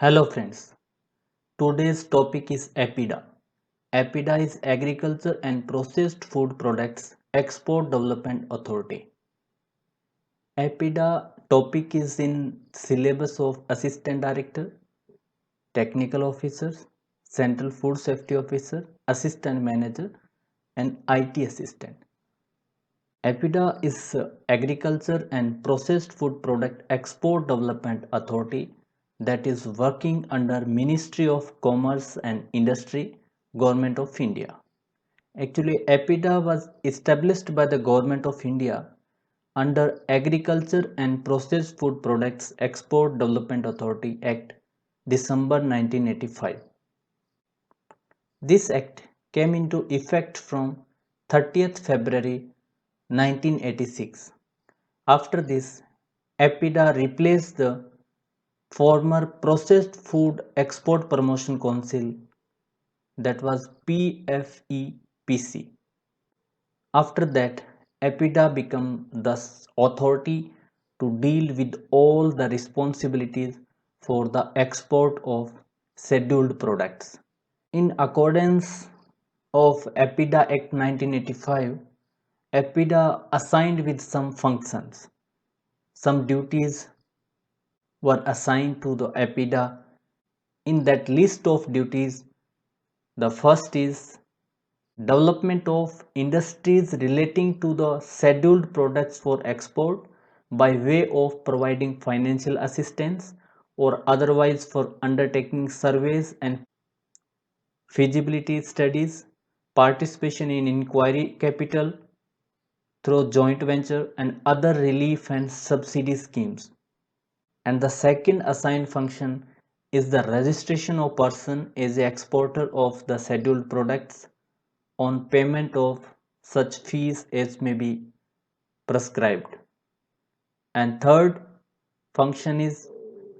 Hello friends, today's topic is APIDA. APIDA is Agriculture and Processed Food Products Export Development Authority. APIDA topic is in syllabus of Assistant Director, Technical Officers, Central Food Safety Officer, Assistant Manager and IT Assistant. APIDA is Agriculture and Processed Food Product Export Development Authority that is working under Ministry of Commerce and Industry, Government of India. Actually, APIDA was established by the Government of India under Agriculture and Processed Food Products Export Development Authority Act, December 1985. This act came into effect from 30th February 1986. After this, APIDA replaced the former Processed Food Export Promotion Council, that was PFEPC. After that, APIDA became the authority to deal with all the responsibilities for the export of scheduled products. In accordance of APIDA Act 1985, APIDA assigned with some functions. Some duties were assigned to the APIDA. In that list of duties, the first is development of industries relating to the scheduled products for export by way of providing financial assistance or otherwise for undertaking surveys and feasibility studies, participation in inquiry capital through joint venture and other relief and subsidy schemes. And the second assigned function is the registration of person as a exporter of the scheduled products on payment of such fees as may be prescribed. And third function is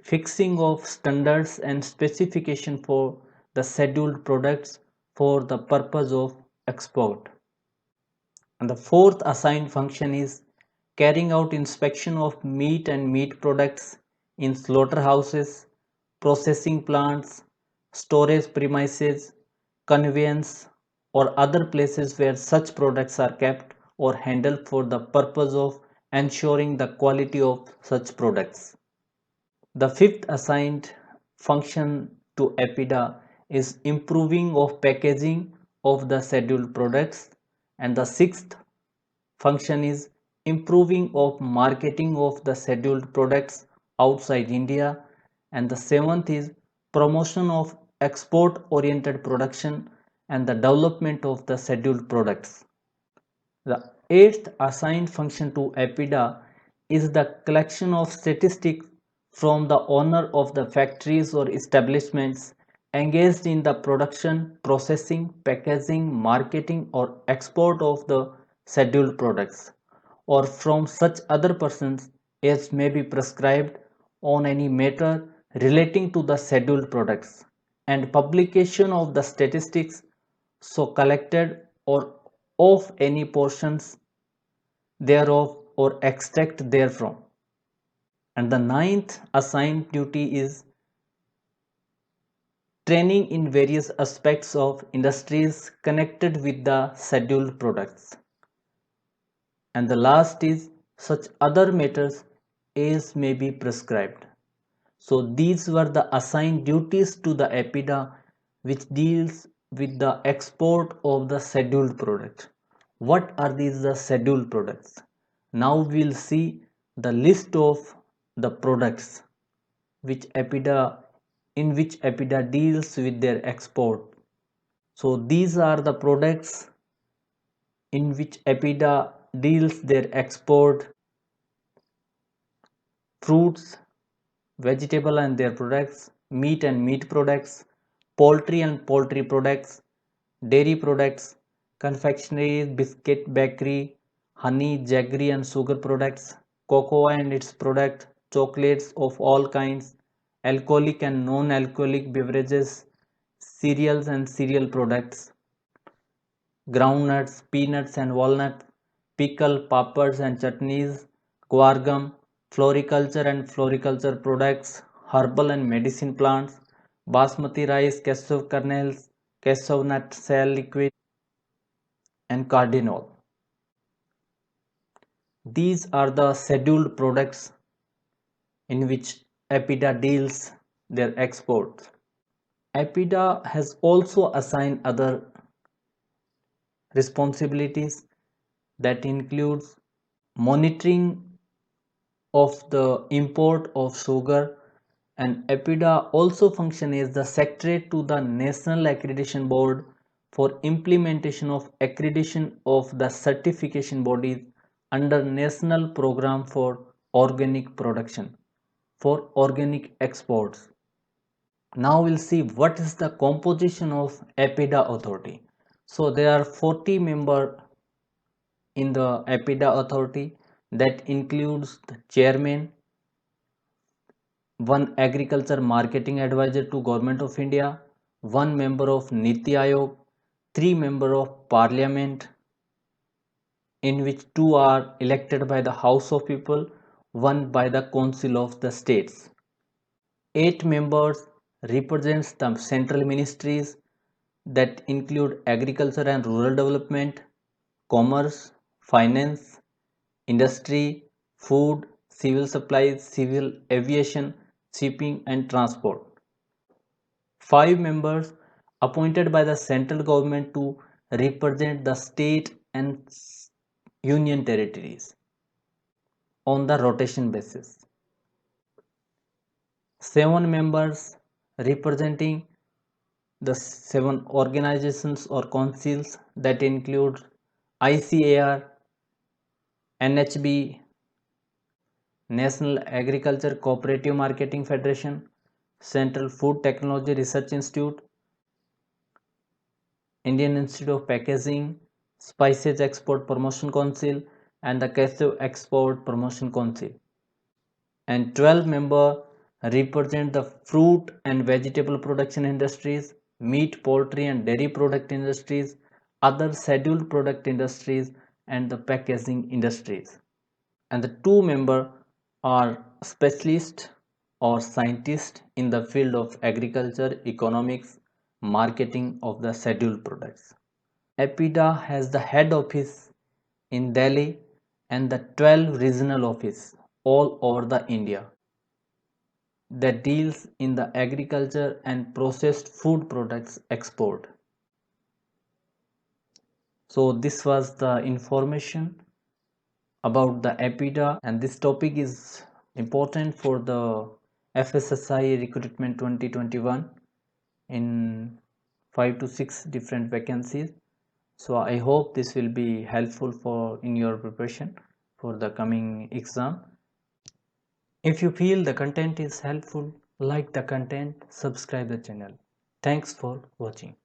fixing of standards and specification for the scheduled products for the purpose of export. And the fourth assigned function is carrying out inspection of meat and meat products in slaughterhouses, processing plants, storage premises, conveyance, or other places where such products are kept or handled for the purpose of ensuring the quality of such products. The fifth assigned function to APIDA is improving of packaging of the scheduled products, and the sixth function is improving of marketing of the scheduled products outside India, and the seventh is promotion of export oriented production and the development of the scheduled products. The eighth assigned function to APIDA is the collection of statistics from the owner of the factories or establishments engaged in the production, processing, packaging, marketing or export of the scheduled products, or from such other persons as may be prescribed on any matter relating to the scheduled products, and publication of the statistics so collected or of any portions thereof or extract therefrom. And the ninth assigned duty is training in various aspects of industries connected with the scheduled products. And the last is such other matters as may be prescribed. So these were the assigned duties to the APIDA which deals with the export of the scheduled products. What are these the scheduled products? Now we'll see the list of the products which APIDA in which APIDA deals with their export. So these are the products in which APIDA deals their export: fruits, vegetable and their products, meat and meat products, poultry and poultry products, dairy products, confectionery, biscuit, bakery, honey, jaggery and sugar products, cocoa and its product, chocolates of all kinds, alcoholic and non-alcoholic beverages, cereals and cereal products, groundnuts, peanuts and walnuts, pickle, papads and chutneys, guar gum, floriculture and floriculture products, herbal and medicine plants, basmati rice, cashew kernels, cashew nut cell liquid, and cardinal. These are the scheduled products in which APIDA deals their exports. APIDA has also assigned other responsibilities that includes monitoring of the import of sugar, and APIDA also functions as the secretary to the National Accreditation Board for implementation of accreditation of the certification bodies under National Program for Organic Production for organic exports. Now we'll see what is the composition of APIDA authority. So there are 40 members in the APIDA authority, that includes the chairman, one agriculture marketing advisor to Government of India, one member of Niti Aayog, three members of Parliament, in which two are elected by the House of People, one by the Council of the States. 8 members represents the central ministries that include agriculture and rural development, commerce, finance, industry, food, civil supplies, civil aviation, shipping and transport. 5 members appointed by the central government to represent the state and union territories on the rotation basis. 7 members representing the 7 organizations or councils that include ICAR, NHB, National Agriculture Cooperative Marketing Federation, Central Food Technology Research Institute, Indian Institute of Packaging, Spices Export Promotion Council, and the Cashew Export Promotion Council. And 12 members represent the fruit and vegetable production industries, meat, poultry and dairy product industries, other scheduled product industries, and the packaging industries. And the 2 members are specialists or scientists in the field of agriculture, economics, marketing of the scheduled products. APIDA has the head office in Delhi and the 12 regional offices all over the India that deals in the agriculture and processed food products export. So this was the information about the APIDA, and this topic is important for the FSSI recruitment 2021 in 5 to 6 different vacancies. So I hope this will be helpful for in your preparation for the coming exam. If you feel the content is helpful, like the content, subscribe the channel. Thanks for watching.